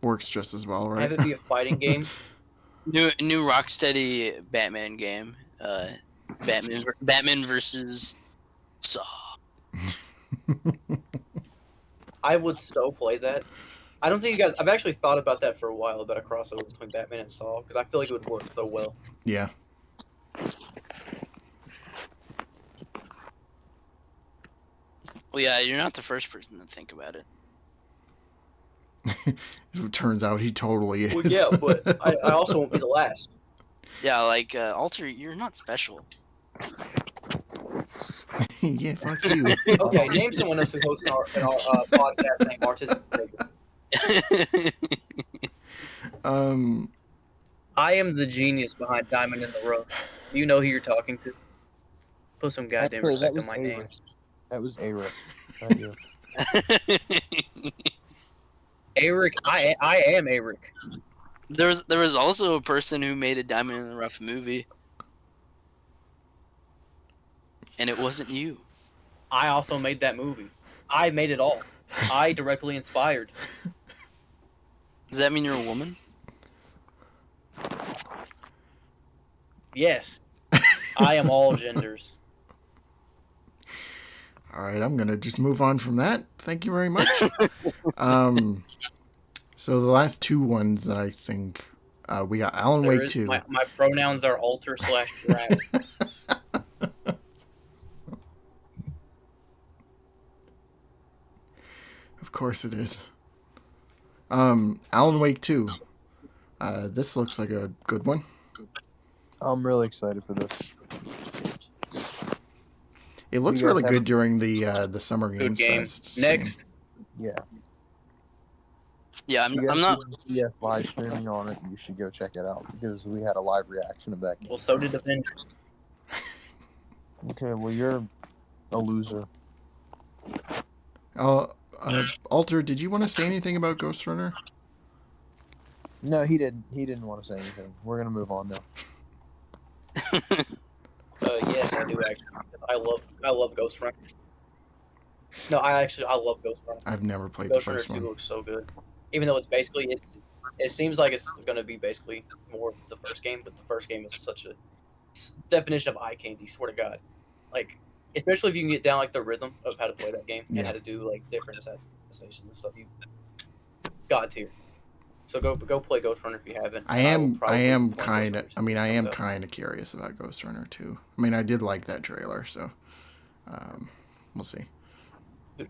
Works just as well, right? Have it be a fighting game. New Rocksteady Batman game. Batman versus Saw. I would so play that. I don't think you guys. I've actually thought about that for a while, about a crossover between Batman and Saw, because I feel like it would work so well. Yeah. Well, yeah, you're not the first person to think about it. It turns out he totally is. Well, yeah, but I also won't be the last. Yeah, like Alter, you're not special. Yeah, fuck you. Okay, name someone else who hosts in our podcast named Artistic Integrity. I am the genius behind Diamond in the Rough. You know who you're talking to. Put some goddamn Actually, respect on my name. That was Eric. Not you. Eric, I am Eric. There was also a person who made a Diamond in the Rough movie. and it wasn't you. I also made that movie. I made it all. I directly inspired. Does that mean you're a woman? Yes. I am all genders. All right, I'm gonna just move on from that. Thank you very much. So the last two ones that I think we got Alan There Wake is, 2. my pronouns are alter/drag. Of course it is. Alan Wake 2. This looks like a good one. I'm really excited for this. It looks You guys really have- good during the Summer Good Games game. Fest stream. Next. Yeah. Yeah, You guys I'm not. didn't see us live streaming on it. You should go check it out because we had a live reaction of that game. Well, so did Avengers. Okay, well you're a loser. Alter, did you want to say anything about Ghost Runner? No, he didn't. He didn't want to say anything. We're gonna move on now. Yes, I do actually. I love Ghost Runner. No, I love Ghost Runner. I've never played Ghost the Runner first 2 one. looks so good. Even though it seems like it's gonna be basically more the first game, but the first game is such a definition of eye candy. Swear to God, like especially if you can get down like the rhythm of how to play that game Yeah. and how to do like different assassinations and stuff. You God tier. So go play Ghost Runner if you haven't. I will am probably play Ghost kind of. Runner I mean, I am soon. kind of curious about Ghost Runner 2. I mean, I did like that trailer, so we'll see. Dude,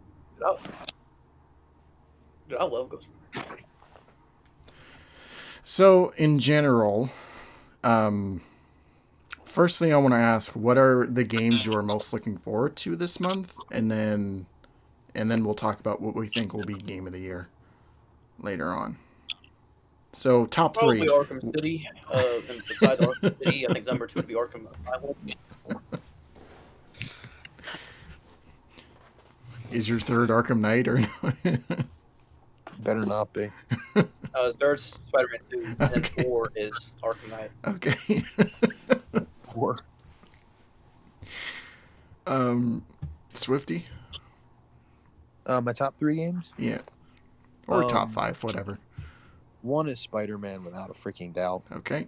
I love Ghost Runner. So, in general, first thing I want to ask, what are the games you are most looking forward to this month? And then we'll talk about what we think will be Game of the Year later on. So, top Probably three. Arkham City. And besides Arkham City, I think number 2 would be Arkham Asylum. Is your third Arkham Knight or not? Better not be. Third Spider-Man 2, and then Okay. 4 is Arkham Knight. Okay. 4. Swifty? My top 3 games. Yeah. Or top Um, 5, whatever. 1 is Spider-Man without a freaking doubt. Okay.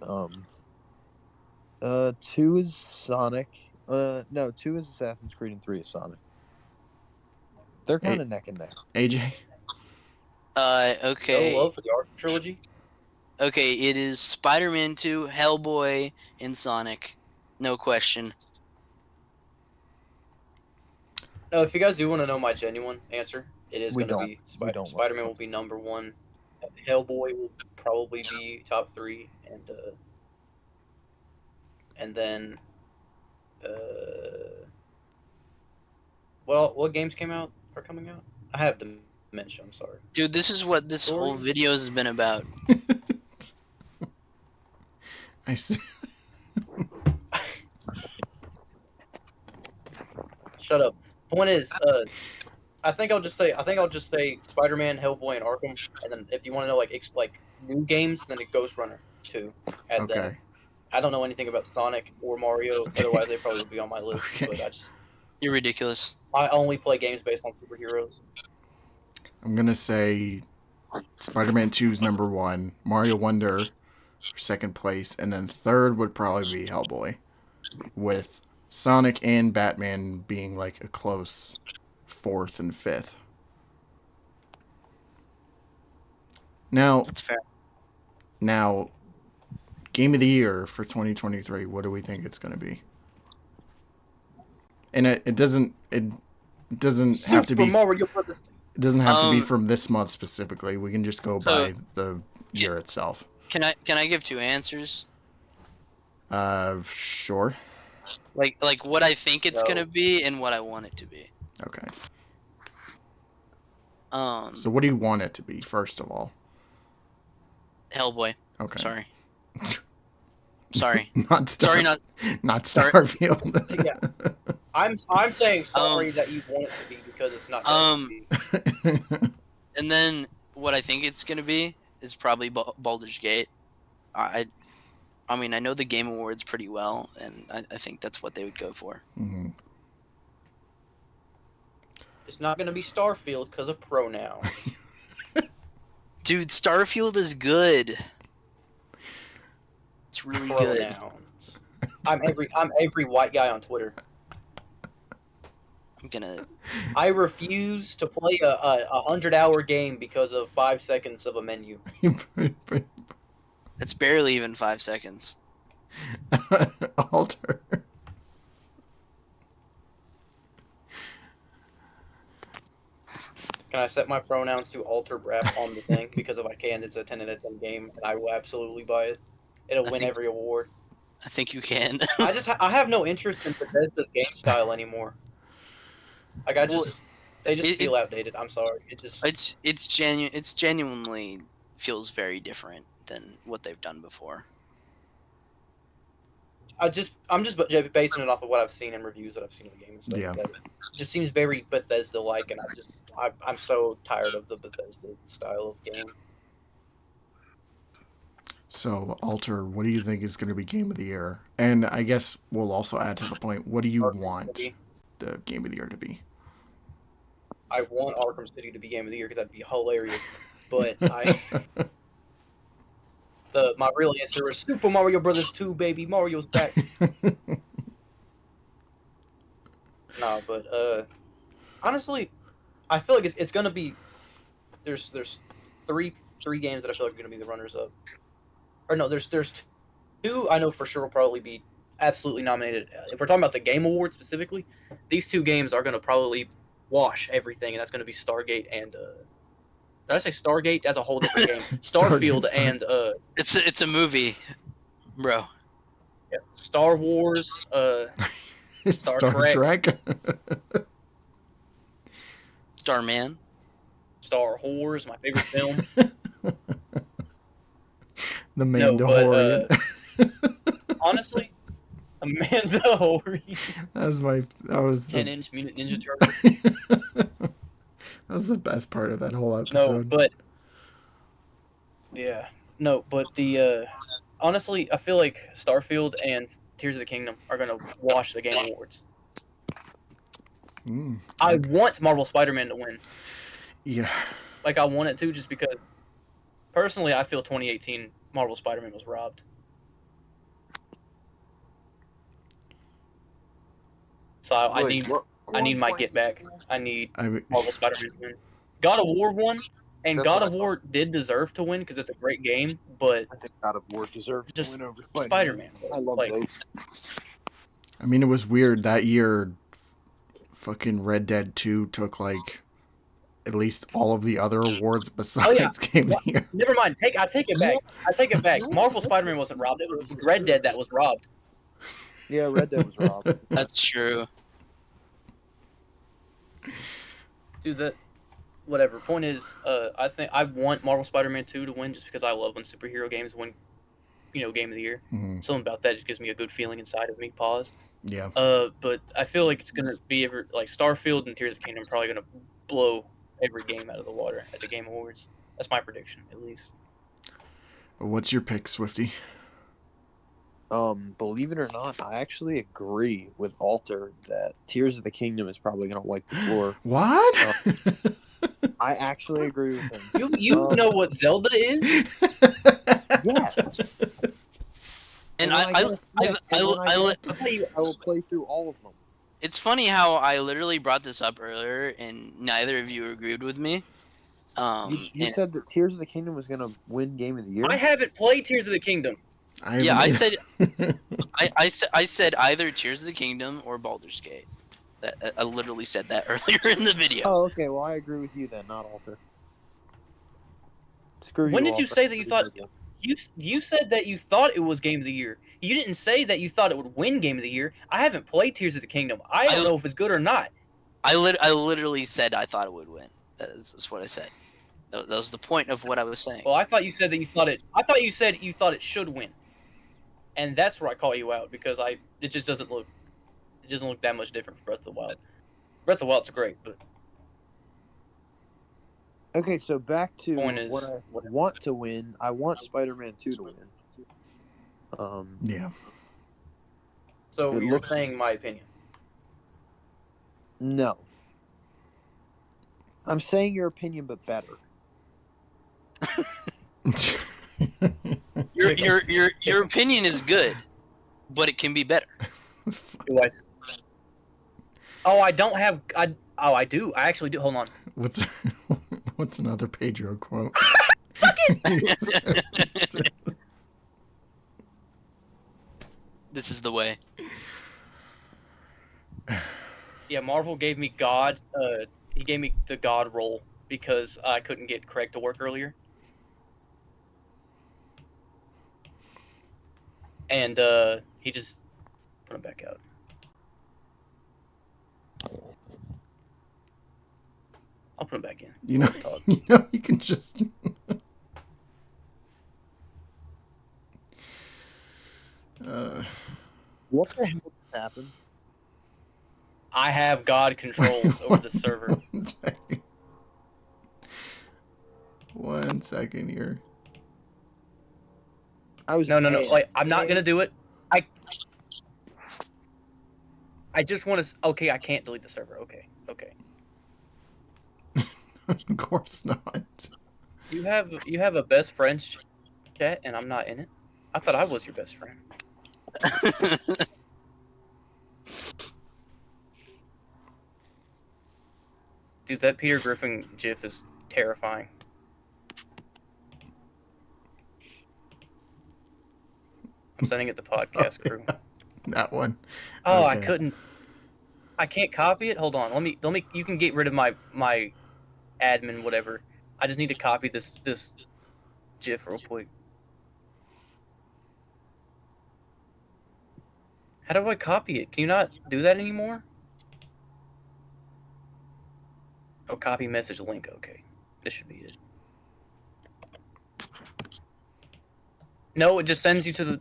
2 is Sonic. No, 2 is Assassin's Creed and 3 is Sonic. They're kind of neck and neck. AJ? Okay. No love for the Arkham trilogy. Okay, it is Spider-Man 2, Hellboy, and Sonic. No question. No, if you guys do want to know my genuine answer, it is We going to don't. be We don't. Spider-Man will be number 1. Hellboy will probably be top 3, and then well, what games are coming out? I have dementia. I'm sorry. Dude, this is what this whole Sorry. video has been about. I see. Shut up. Point is, I think I'll just say Spider-Man, Hellboy, and Arkham, and then if you want to know like new games, then it Ghost Runner 2. And then Okay. I don't know anything about Sonic or Mario. Otherwise, they probably would be on my list. Okay. But You're ridiculous. I only play games based on superheroes. I'm going to say Spider-Man 2 is number 1. Mario Wonder, second place. And then third would probably be Hellboy. With Sonic and Batman being like a close fourth and fifth. Now, That's fair. Game of the Year for 2023, what do we think it's going to be? And it doesn't have to be Super Mario Brothers. it doesn't have to be Um, from this month specifically. We can just go so- by the year itself. Can I give two answers? Sure. Like what I think it's No. gonna be and what I want it to be. Okay. Um, So what do you want it to be first of all? Hellboy. Okay. Sorry. Sorry. Not Star, Sorry, not. not sorry. Starfield. Yeah. I'm saying sorry that you want it to be because it's not. Going to be. And then what I think it's gonna be is probably Baldur's Gate. I mean, I know the Game Awards pretty well, and I think that's what they would go for. hmm It's not gonna be Starfield because of pronouns. Dude, Starfield is good. It's really good. Pronouns. I'm every white guy on Twitter. I'm gonna. I refuse to play a 100-hour game because of 5 seconds of a menu. It's barely even 5 seconds. Alter. Can I set my pronouns to alter rap on the thing? Because if I can, it's a 10 out of 10 game, and I will absolutely buy it. It'll win every award. I think you can. I have no interest in Bethesda's game style anymore. Like they just feel outdated. I'm sorry. It's genuinely feels very different than what they've done before. I'm just basing it off of what I've seen in reviews that I've seen of the game and stuff. Yeah. That it just seems very Bethesda-like, and I'm so tired of the Bethesda style of game. So, Alter, what do you think is going to be Game of the Year? And I guess we'll also add to the point, what do you want the Game of the Year to be? I want Arkham City to be Game of the Year because that'd be hilarious. But my real answer is Super Mario Brothers 2, baby. Mario's back. No, but honestly, I feel like it's gonna be. There's three games that I feel like are gonna be the runners up. Or no, there's two I know for sure will probably be absolutely nominated. If we're talking about the Game Awards specifically, these two games are gonna probably wash everything, and that's gonna be Stargate and. Did I say Stargate? That's a whole different game. Starfield and It's a movie, bro. Yeah, Star Wars. Star Trek. Starman. Star Wars, my favorite film. The Mandalorian. No, but, honestly, a Mandalorian. That was 10-inch Mutant Ninja Turtle. That was the best part of that whole episode. No, but yeah, no, but the honestly, I feel like Starfield and Tears of the Kingdom are gonna wash the Game Awards. I want Marvel Spider-Man to win. Yeah. Like I want it to, just because. Personally, I feel 2018 Marvel Spider-Man was robbed. So I need my get back. I need Marvel Spider-Man to win. God of War won, and That's God what of I War did deserve to win because it's a great game, but I think God of War deserves to just win over Spider-Man. I love like, both. I mean, it was weird that year. Fucking Red Dead 2 took like at least all of the other awards besides Game of the Year. Never mind. I take it back. I take it back. Marvel Spider-Man wasn't robbed. It was Red Dead that was robbed. Yeah, Red Dead was robbed. That's true. Dude, whatever. Point is, I think I want Marvel Spider-Man 2 to win just because I love when superhero games win, Game of the Year. Mm-hmm. Something about that just gives me a good feeling inside of me. Pause. Yeah. But I feel like it's gonna be like Starfield and Tears of the Kingdom are probably gonna blow every game out of the water at the Game Awards. That's my prediction, at least. What's your pick, Swifty? Believe it or not, I actually agree with Alter that Tears of the Kingdom is probably going to wipe the floor. What? I actually agree with him. You know what Zelda is? Yes. And I will play through all of them. It's funny how I literally brought this up earlier, and neither of you agreed with me. You said that Tears of the Kingdom was going to win Game of the Year? I haven't played Tears of the Kingdom. I said I said either Tears of the Kingdom or Baldur's Gate. I literally said that earlier in the video. Oh, okay. Well, I agree with you then, not Alter. Screw you. When did you Alter. say that you thought? You said that you thought it was Game of the Year. You didn't say that you thought it would win Game of the Year. I haven't played Tears of the Kingdom. I don't know if it's good or not. I literally said I thought it would win. That's what I said. That was the point of what I was saying. Well, I thought you said that you thought it. I thought you said you thought it should win, and that's where I call you out because it just doesn't look. It doesn't look that much different from Breath of the Wild. Breath of the Wild's great, but. Okay, so back to Point is, what I want to win. I want Spider-Man 2 to win. Yeah. So It you're looks- saying my opinion. No. I'm saying your opinion, but better. Your opinion is good, but it can be better. Do I? Oh, I don't have. I do. I actually do. Hold on. What's another Pedro quote? This is the way. Yeah, Marvel gave me God. He gave me the God role because I couldn't get Craig to work earlier, and he just put him back out. I'll put him back in. You know, Talk. you can just. What the hell just happened? I have God controls over the server. One second here. I was No. Like, I'm not gonna do it. I just want to. Okay, I can't delete the server. Okay. Of course not. You have a best friends chat, and I'm not in it. I thought I was your best friend. Dude, that Peter Griffin gif is terrifying. I'm sending it to podcast crew. That one. Oh, Okay. I can't copy it. Hold on. Let me. You can get rid of my admin whatever. I just need to copy this GIF real quick. How do I copy it? Can you not do that anymore? Oh, copy message link. Okay, this should be it. No, it just sends you to the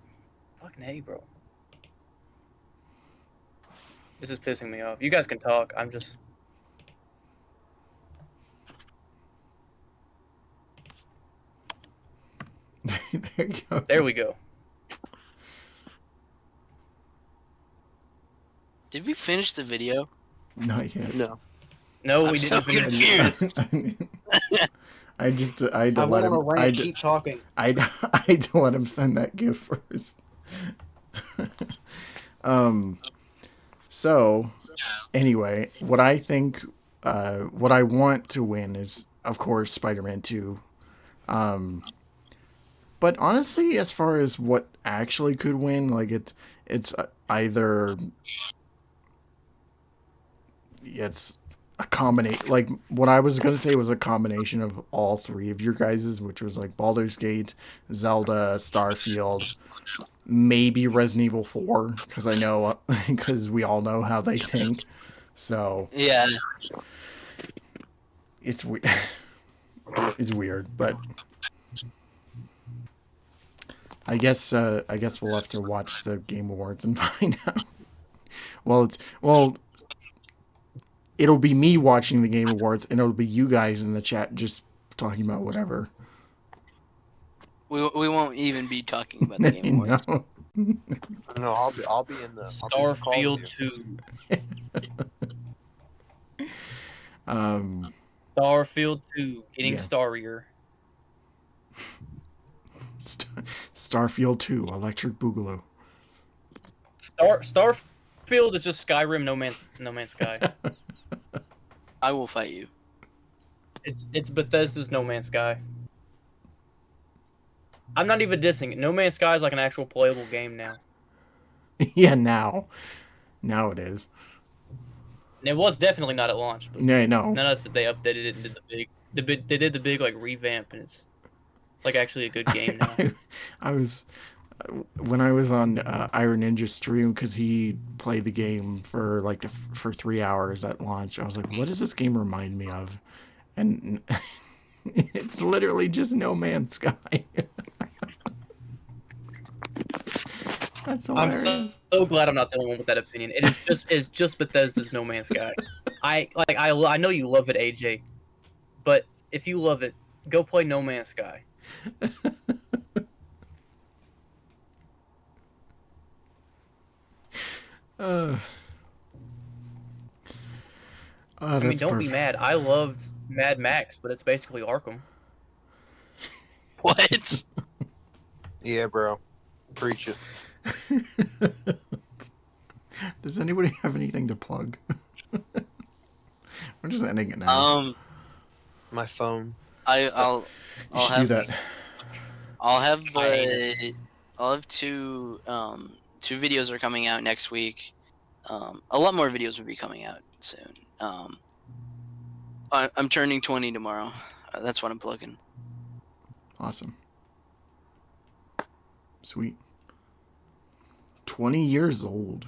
fucking hey, bro. This is pissing me off. You guys can talk. I'm just. There you go. There we go. Did we finish the video? Not yet. No. No, I'm we so didn't finish it. confused. I had to I let went him. on a rant. Keep talking. I had to let him send that gift first. So anyway, what I think, what I want to win is, of course, Spider-Man 2. But honestly, as far as what actually could win, like it's either it's a combination. Like what I was gonna say was a combination of all three of your guys's, which was like Baldur's Gate, Zelda, Starfield, maybe Resident Evil 4, because I know because we all know how they think. So Yeah. it's weird. It's weird, but I guess we'll have to watch the Game Awards and find out. It'll be me watching the Game Awards, and it'll be you guys in the chat just talking about whatever. We won't even be talking about the Game Awards. No. No, I'll be in the Starfield 2. Starfield 2. Getting Yeah. starrier. Starfield 2, Electric Boogaloo. Starfield is just Skyrim, No Man's Sky. I will fight you. It's Bethesda's No Man's Sky. I'm not even dissing it. No Man's Sky is like an actual playable game now. Yeah, now it is. And it was definitely not at launch. But No. none of us that they updated it and did they did the big like revamp, and it's like actually a good game now. I was when I was on Iron Ninja stream, because he played the game for like for 3 hours at launch. I was like, what does this game remind me of? And it's literally just No Man's Sky. That's I'm hilarious. so glad I'm not the only one with that opinion. It's just Bethesda's No Man's Sky. I know you love it, AJ, but if you love it, go play No Man's Sky. Oh, I mean, that's don't be perfect. mad. I loved Mad Max, but it's basically Arkham. What? Yeah, bro. Preach it. Does anybody have anything to plug? We're just ending it now. My phone. I'll you should do that. I'll have My anus. I'll have two videos are coming out next week. A lot more videos will be coming out soon. I'm turning 20 tomorrow. That's what I'm plugging. Awesome. Sweet. 20 years old.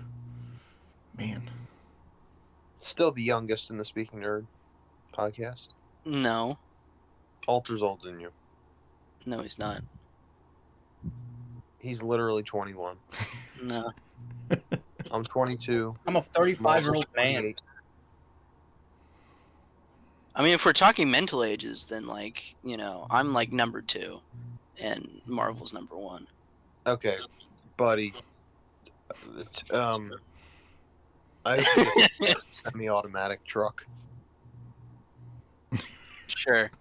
Man. Still the youngest in the Speaking Nerd podcast. No, Alter's older than you. no, he's not. He's literally 21. No. I'm 22. I'm a 35-year-old man. 28. I mean, if we're talking mental ages, then like I'm like number 2, and Marvel's number 1. Okay, buddy. I have a semi-automatic truck. Sure.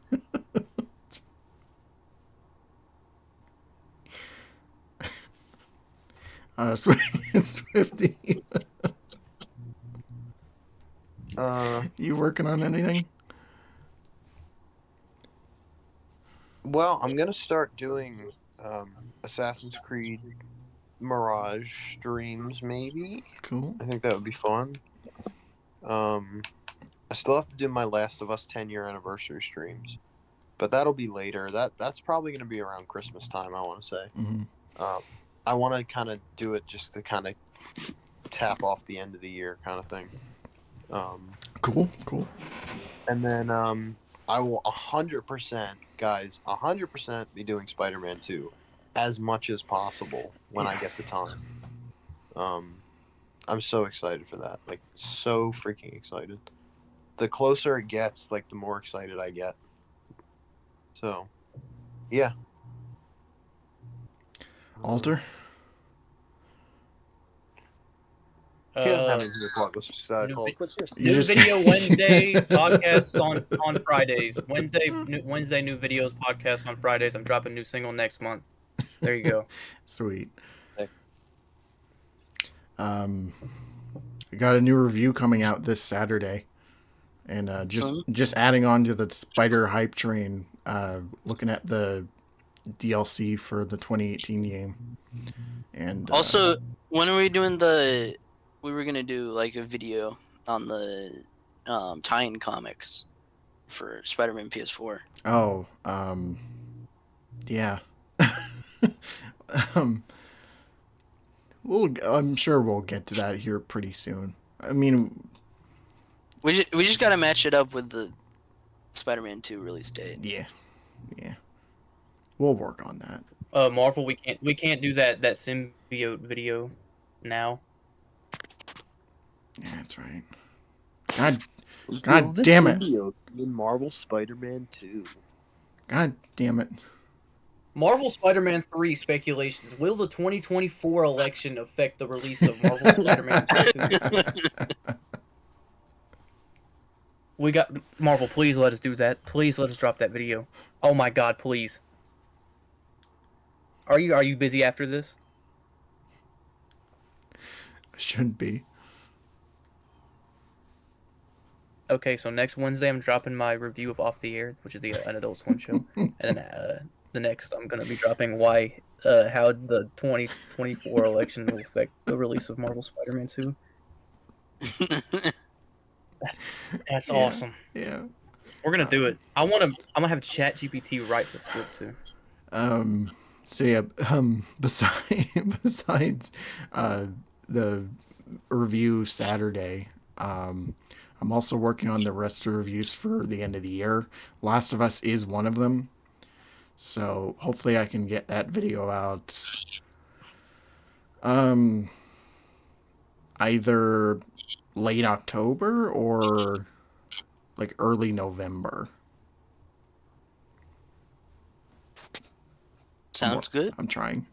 Swifty. You working on anything? Well, I'm gonna start doing Assassin's Creed Mirage streams, maybe. Cool. I think that would be fun. I still have to do my Last of Us 10-year anniversary streams, but that'll be later. That's probably gonna be around Christmas time, I want to say. Mm-hmm. I want to kind of do it just to kind of tap off the end of the year kind of thing. Cool. And then I will 100%, guys, 100% be doing Spider-Man 2 as much as possible when I get the time. I'm so excited for that. Like, so freaking excited. The closer it gets, like, the more excited I get. So, yeah. Alter? He doesn't have anything to plug. Let's just New call vi- it quits here. You New just- video Wednesday, podcasts on Fridays. Wednesday new videos, podcasts on Fridays. I'm dropping a new single next month. There you go. Sweet. Thanks. I got a new review coming out this Saturday, and just adding on to the Spider hype train. Looking at the DLC for the 2018 game, and Also, when are we doing the? We were gonna do like a video on the tie-in comics for Spider-Man PS4. oh, yeah. I'm sure we'll get to that here pretty soon. I mean, We just gotta match it up with the Spider-Man 2 release date. yeah. We'll work on that. Marvel, we can't do that symbiote video now. Yeah, that's right. God damn it. In Marvel Spider-Man 2. God damn it. Marvel Spider-Man 3 speculations. Will the 2024 election affect the release of Marvel Spider-Man 2? We got Marvel, please let us do that. Please let us drop that video. Oh my god, please. Are you busy after this? Shouldn't be. Okay, so next Wednesday I'm dropping my review of Off the Air, which is an Adult Swim show, and then the next I'm gonna be dropping how the 2024 election will affect the release of Marvel Spider-Man 2. That's Yeah. awesome. Yeah. We're gonna do it. I'm gonna have ChatGPT write the script too. So yeah, besides the review Saturday, I'm also working on the rest of the reviews for the end of the year. Last of Us is one of them. So hopefully I can get that video out either late October or like early November. Sounds good. I'm trying.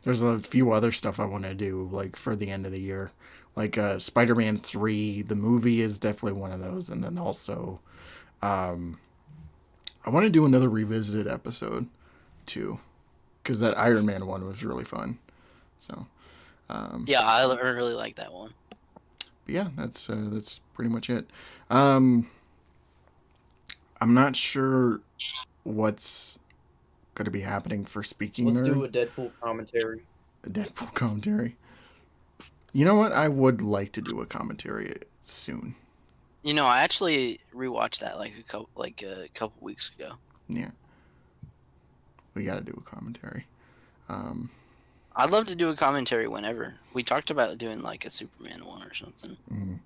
There's a few other stuff I want to do like for the end of the year. Like Spider-Man 3, the movie is definitely one of those, and then also I want to do another revisited episode too, because that Iron Man one was really fun. So, Yeah, I really like that one. but yeah, that's pretty much it. I'm not sure what's going to be happening for Speaking Let's Nerd. do a Deadpool commentary. A Deadpool commentary. You know what? I would like to do a commentary soon. You know, I actually rewatched that like a couple weeks ago. Yeah, we got to do a commentary. I'd love to do a commentary whenever. We talked about doing like a Superman one or something.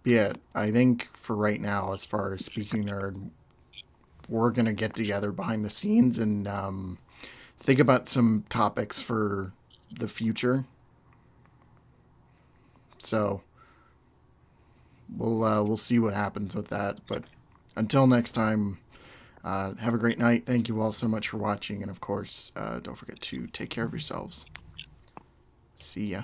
Yeah, I think for right now, as far as Speaking Nerd, we're gonna get together behind the scenes and think about some topics for the future. So we'll see what happens with that. But until next time, have a great night. Thank you all so much for watching, and of course, don't forget to take care of yourselves. See ya.